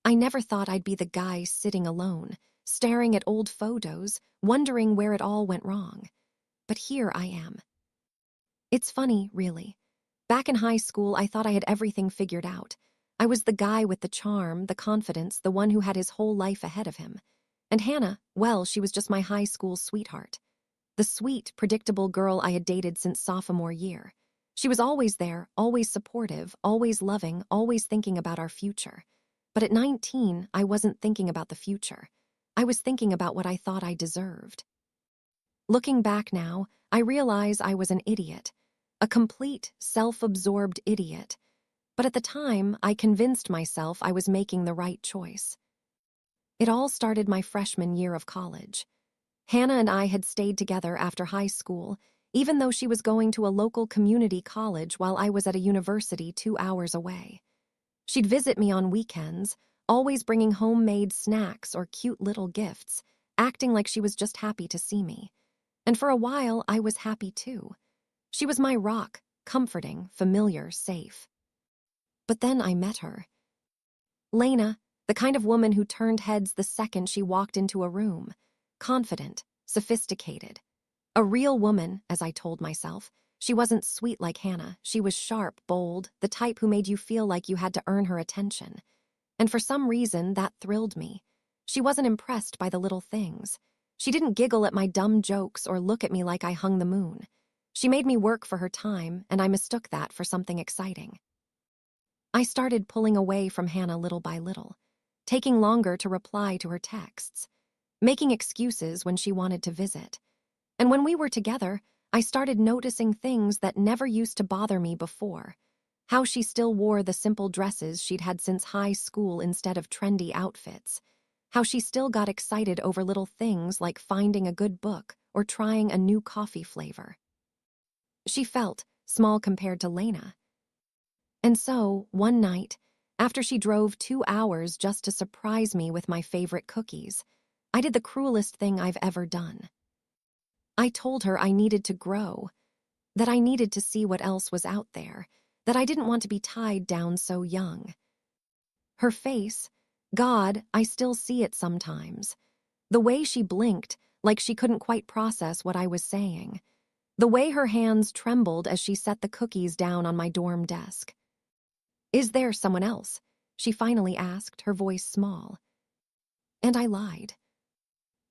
I never thought I'd be the guy sitting alone, staring at old photos, wondering where it all went wrong. But here I am. It's funny, really. Back in high school, I thought I had everything figured out. I was the guy with the charm, the confidence, the one who had his whole life ahead of him. And Hannah, well, she was just my high school sweetheart. The sweet, predictable girl I had dated since sophomore year. She was always there, always supportive, always loving, always thinking about our future. But at 19, I wasn't thinking about the future. I was thinking about what I thought I deserved. Looking back now, I realize I was an idiot. A complete, self-absorbed idiot. But at the time, I convinced myself I was making the right choice. It all started my freshman year of college. Hannah and I had stayed together after high school, even though she was going to a local community college while I was at a university 2 hours away. She'd visit me on weekends, always bringing homemade snacks or cute little gifts, acting like she was just happy to see me. And for a while, I was happy too. She was my rock, comforting, familiar, safe. But then I met her. Lena, the kind of woman who turned heads the second she walked into a room. Confident, sophisticated. A real woman, as I told myself. She wasn't sweet like Hannah. She was sharp, bold, the type who made you feel like you had to earn her attention. And for some reason, that thrilled me. She wasn't impressed by the little things. She didn't giggle at my dumb jokes or look at me like I hung the moon. She made me work for her time, and I mistook that for something exciting. I started pulling away from Hannah little by little, taking longer to reply to her texts, making excuses when she wanted to visit. And when we were together, I started noticing things that never used to bother me before. How she still wore the simple dresses she'd had since high school instead of trendy outfits. How she still got excited over little things like finding a good book or trying a new coffee flavor. She felt small compared to Lena. And so, one night, after she drove 2 hours just to surprise me with my favorite cookies, I did the cruelest thing I've ever done. I told her I needed to grow, that I needed to see what else was out there, that I didn't want to be tied down so young. Her face, God, I still see it sometimes. The way she blinked, like she couldn't quite process what I was saying. The way her hands trembled as she set the cookies down on my dorm desk. "Is there someone else?" she finally asked, her voice small. And I lied.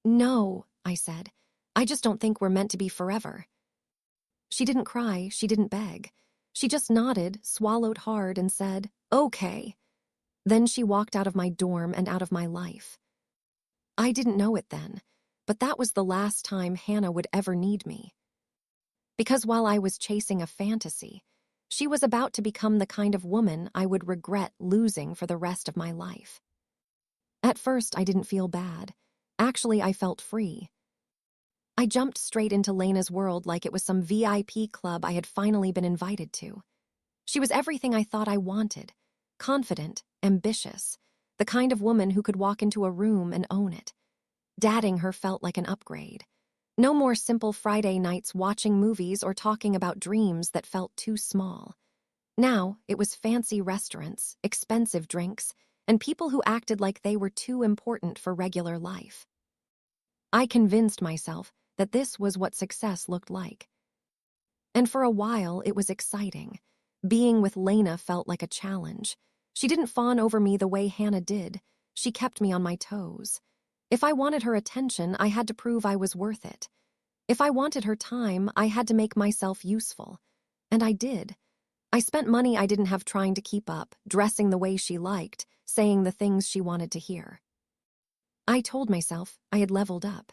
"No," I said. "I just don't think we're meant to be forever." She didn't cry, she didn't beg. She just nodded, swallowed hard, and said, "Okay." Then she walked out of my dorm and out of my life. I didn't know it then, but that was the last time Hannah would ever need me. Because while I was chasing a fantasy, she was about to become the kind of woman I would regret losing for the rest of my life. At first, I didn't feel bad. Actually, I felt free. I jumped straight into Lena's world like it was some VIP club I had finally been invited to. She was everything I thought I wanted. Confident, ambitious, the kind of woman who could walk into a room and own it. Dating her felt like an upgrade. No more simple Friday nights watching movies or talking about dreams that felt too small. Now, it was fancy restaurants, expensive drinks, and people who acted like they were too important for regular life. I convinced myself that this was what success looked like. And for a while, it was exciting. Being with Lena felt like a challenge. She didn't fawn over me the way Hannah did. She kept me on my toes. If I wanted her attention, I had to prove I was worth it. If I wanted her time, I had to make myself useful. And I did. I spent money I didn't have trying to keep up, dressing the way she liked, saying the things she wanted to hear. I told myself I had leveled up.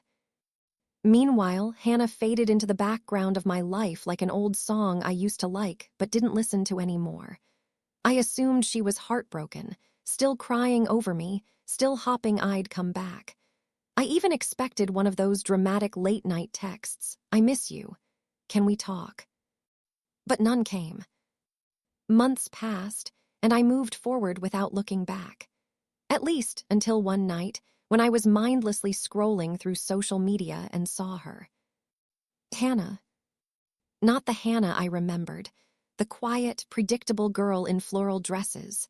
Meanwhile, Hannah faded into the background of my life like an old song I used to like but didn't listen to anymore. I assumed she was heartbroken, still crying over me, still hoping I'd come back. I even expected one of those dramatic late-night texts. "I miss you. Can we talk?" But none came. Months passed, and I moved forward without looking back. At least until one night, when I was mindlessly scrolling through social media and saw her. Hannah. Not the Hannah I remembered, the quiet, predictable girl in floral dresses.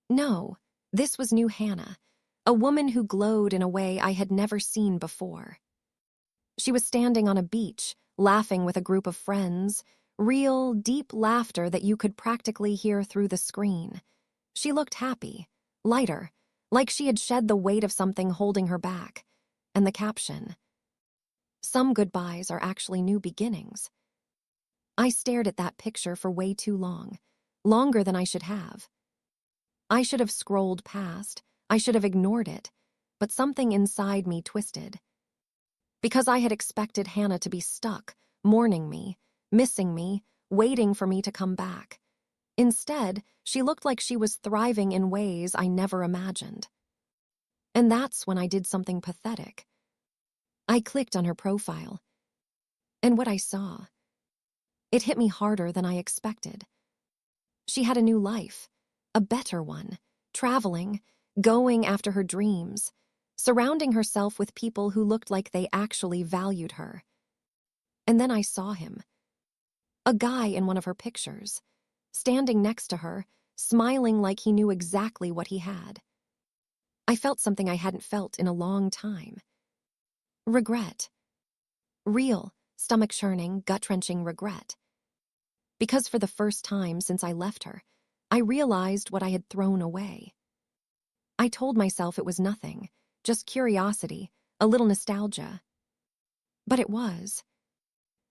No, This was new Hannah, a woman who glowed in a way I had never seen before. She was standing on a beach, laughing with a group of friends, real, deep laughter that you could practically hear through the screen. She looked happy, lighter, like she had shed the weight of something holding her back. And the caption, "Some goodbyes are actually new beginnings." I stared at that picture for way too long, longer than I should have. I should have scrolled past, I should have ignored it, but something inside me twisted. Because I had expected Hannah to be stuck, mourning me, missing me, waiting for me to come back. Instead, she looked like she was thriving in ways I never imagined. And that's when I did something pathetic. I clicked on her profile, and what I saw, it hit me harder than I expected. She had a new life, a better one, traveling, going after her dreams, surrounding herself with people who looked like they actually valued her. And then I saw him, a guy in one of her pictures, standing next to her, smiling like he knew exactly what he had. I felt something I hadn't felt in a long time. Regret. Real, stomach-churning, gut-wrenching regret. Because for the first time since I left her, I realized what I had thrown away. I told myself it was nothing, just curiosity, a little nostalgia. But it was.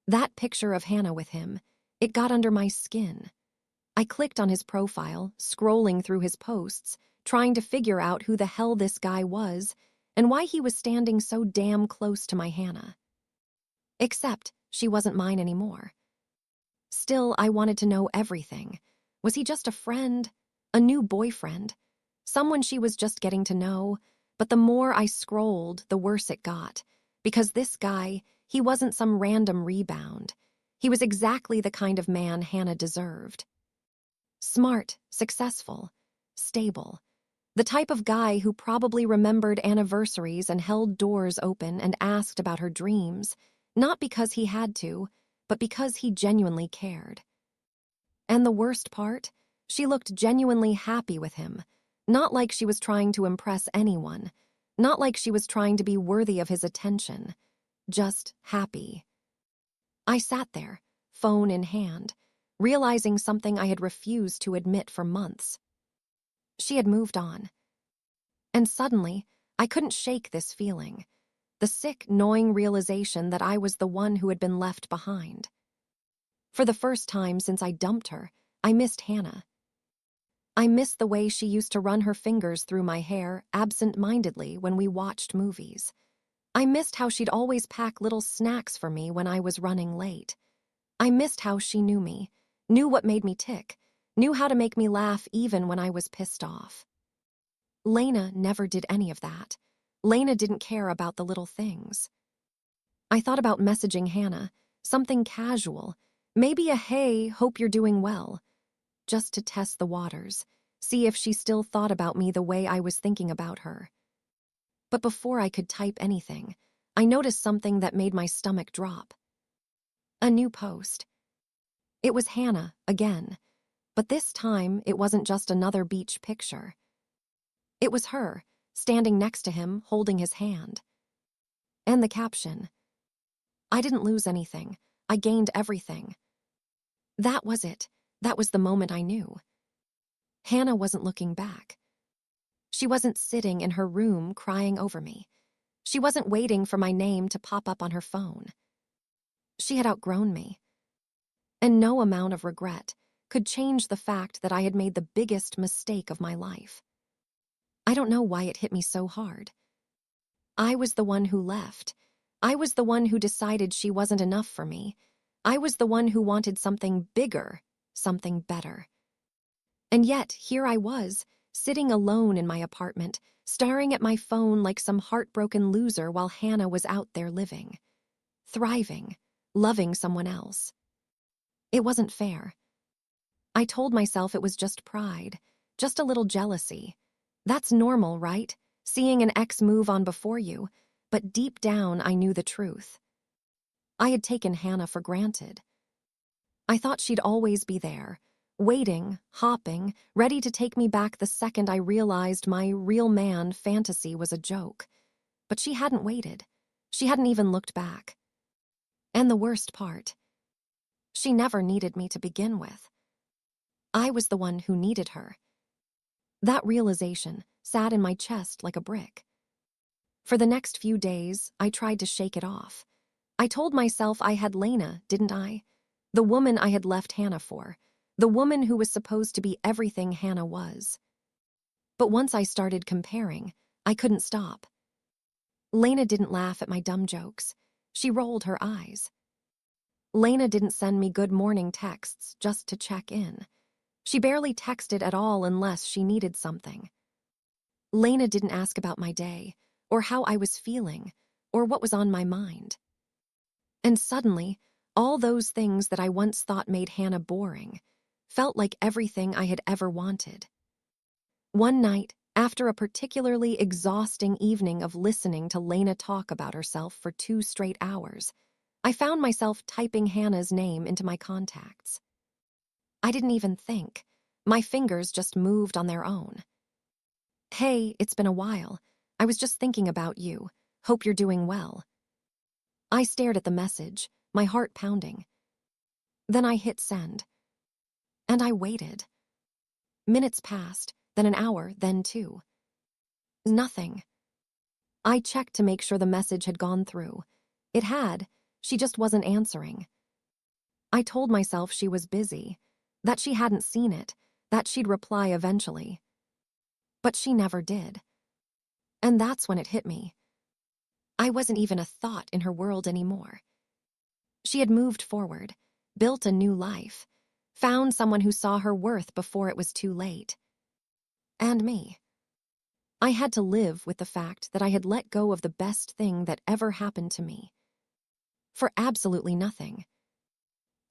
That picture of Hannah with him, it got under my skin. I clicked on his profile, scrolling through his posts, trying to figure out who the hell this guy was and why he was standing so damn close to my Hannah. Except she wasn't mine anymore. Still, I wanted to know everything. Was he just a friend? A new boyfriend? Someone she was just getting to know? But the more I scrolled, the worse it got. Because this guy, he wasn't some random rebound. He was exactly the kind of man Hannah deserved. Smart, successful, stable. The type of guy who probably remembered anniversaries and held doors open and asked about her dreams, not because he had to, but because he genuinely cared. And the worst part, she looked genuinely happy with him, not like she was trying to impress anyone, not like she was trying to be worthy of his attention, just happy. I sat there, phone in hand, realizing something I had refused to admit for months. She had moved on. And suddenly, I couldn't shake this feeling, the sick, gnawing realization that I was the one who had been left behind. For the first time since I dumped her, I missed Hannah. I missed the way she used to run her fingers through my hair absent-mindedly when we watched movies. I missed how she'd always pack little snacks for me when I was running late. I missed how she knew me, knew what made me tick, knew how to make me laugh even when I was pissed off. Lena never did any of that. Lena didn't care about the little things. I thought about messaging Hannah, something casual, maybe a "hey, hope you're doing well," just to test the waters, see if she still thought about me the way I was thinking about her. But before I could type anything, I noticed something that made my stomach drop. A new post. It was Hannah, again, but this time it wasn't just another beach picture. It was her, standing next to him, holding his hand. And the caption, "I didn't lose anything, I gained everything." That was it. That was the moment I knew. Hannah wasn't looking back. She wasn't sitting in her room crying over me. She wasn't waiting for my name to pop up on her phone. She had outgrown me. And no amount of regret could change the fact that I had made the biggest mistake of my life. I don't know why it hit me so hard. I was the one who left. I was the one who decided she wasn't enough for me. I was the one who wanted something bigger, something better. And yet, here I was, sitting alone in my apartment, staring at my phone like some heartbroken loser while Hannah was out there living, thriving, loving someone else. It wasn't fair. I told myself it was just pride, just a little jealousy. That's normal, right? Seeing an ex move on before you, but deep down I knew the truth. I had taken Hannah for granted. I thought she'd always be there, waiting, hopping, ready to take me back the second I realized my real man fantasy was a joke. But she hadn't waited. She hadn't even looked back. And the worst part, she never needed me to begin with. I was the one who needed her. That realization sat in my chest like a brick. For the next few days, I tried to shake it off. I told myself I had Lena, didn't I? The woman I had left Hannah for. The woman who was supposed to be everything Hannah was. But once I started comparing, I couldn't stop. Lena didn't laugh at my dumb jokes. She rolled her eyes. Lena didn't send me good morning texts just to check in. She barely texted at all unless she needed something. Lena didn't ask about my day, or how I was feeling, or what was on my mind. And suddenly, all those things that I once thought made Hannah boring felt like everything I had ever wanted. One night, after a particularly exhausting evening of listening to Lena talk about herself for 2 straight hours, I found myself typing Hannah's name into my contacts. I didn't even think. My fingers just moved on their own. Hey, it's been a while. I was just thinking about you. Hope you're doing well. I stared at the message, my heart pounding. Then I hit send. And I waited. Minutes passed, then an hour, then 2. Nothing. I checked to make sure the message had gone through. It had. She just wasn't answering. I told myself she was busy, that she hadn't seen it, that she'd reply eventually. But she never did. And that's when it hit me. I wasn't even a thought in her world anymore. She had moved forward, built a new life, found someone who saw her worth before it was too late. And me. I had to live with the fact that I had let go of the best thing that ever happened to me. For absolutely nothing.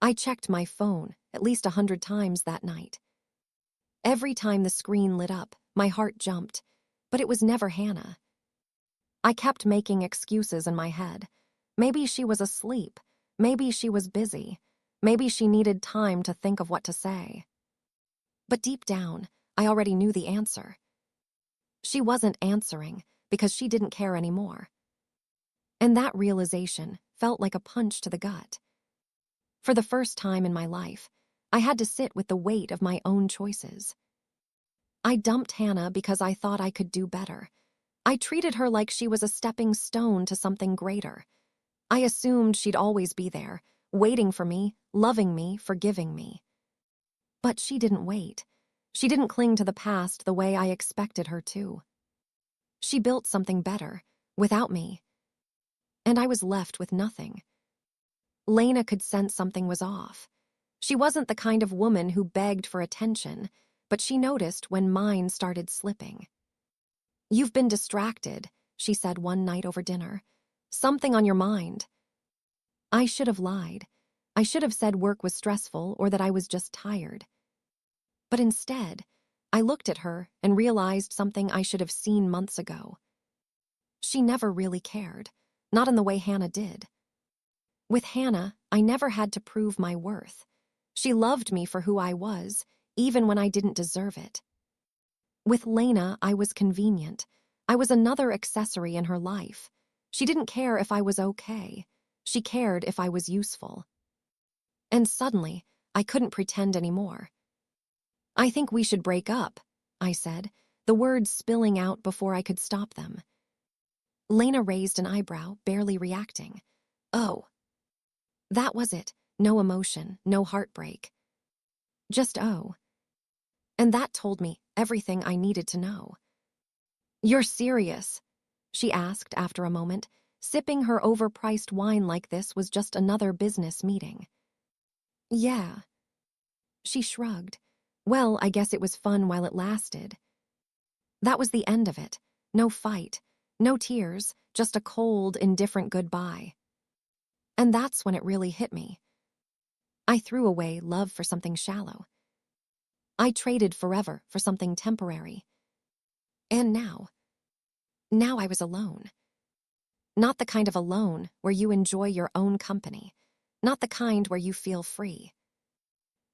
I checked my phone at least 100 times that night. Every time the screen lit up, my heart jumped, but it was never Hannah. I kept making excuses in my head. Maybe she was asleep. Maybe she was busy. Maybe she needed time to think of what to say. But deep down, I already knew the answer. She wasn't answering because she didn't care anymore. And that realization felt like a punch to the gut. For the first time in my life, I had to sit with the weight of my own choices. I dumped Hannah because I thought I could do better. I treated her like she was a stepping stone to something greater. I assumed she'd always be there, waiting for me, loving me, forgiving me. But she didn't wait. She didn't cling to the past the way I expected her to. She built something better, without me. And I was left with nothing. Lena could sense something was off. She wasn't the kind of woman who begged for attention, but she noticed when mine started slipping. "You've been distracted," she said one night over dinner. "Something on your mind." I should have lied. I should have said work was stressful or that I was just tired. But instead, I looked at her and realized something I should have seen months ago. She never really cared, not in the way Hannah did. With Hannah, I never had to prove my worth. She loved me for who I was, even when I didn't deserve it. With Lena, I was convenient. I was another accessory in her life. She didn't care if I was okay. She cared if I was useful. And suddenly, I couldn't pretend anymore. "I think we should break up," I said, the words spilling out before I could stop them. Lena raised an eyebrow, barely reacting. Oh. That was it. No emotion, no heartbreak. Just oh. And that told me everything I needed to know. "You're serious?" she asked after a moment. Sipping her overpriced wine like this was just another business meeting. "Yeah." She shrugged. Well, I guess it was fun while it lasted. That was the end of it. No fight, no tears, just a cold, indifferent goodbye. And that's when it really hit me. I threw away love for something shallow. I traded forever for something temporary. And now I was alone. Not the kind of alone where you enjoy your own company. Not the kind where you feel free.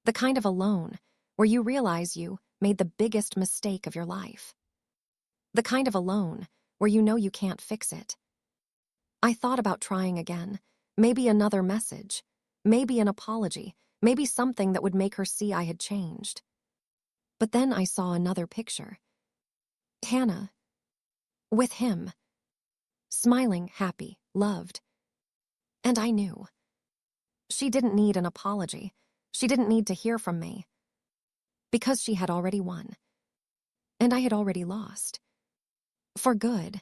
The kind of alone where you realize you made the biggest mistake of your life. The kind of alone where you know you can't fix it. I thought about trying again, maybe another message, maybe an apology, maybe something that would make her see I had changed. But then I saw another picture. Hannah, with him, smiling, happy, loved. And I knew. She didn't need an apology. She didn't need to hear from me. Because she had already won. And I had already lost. For good.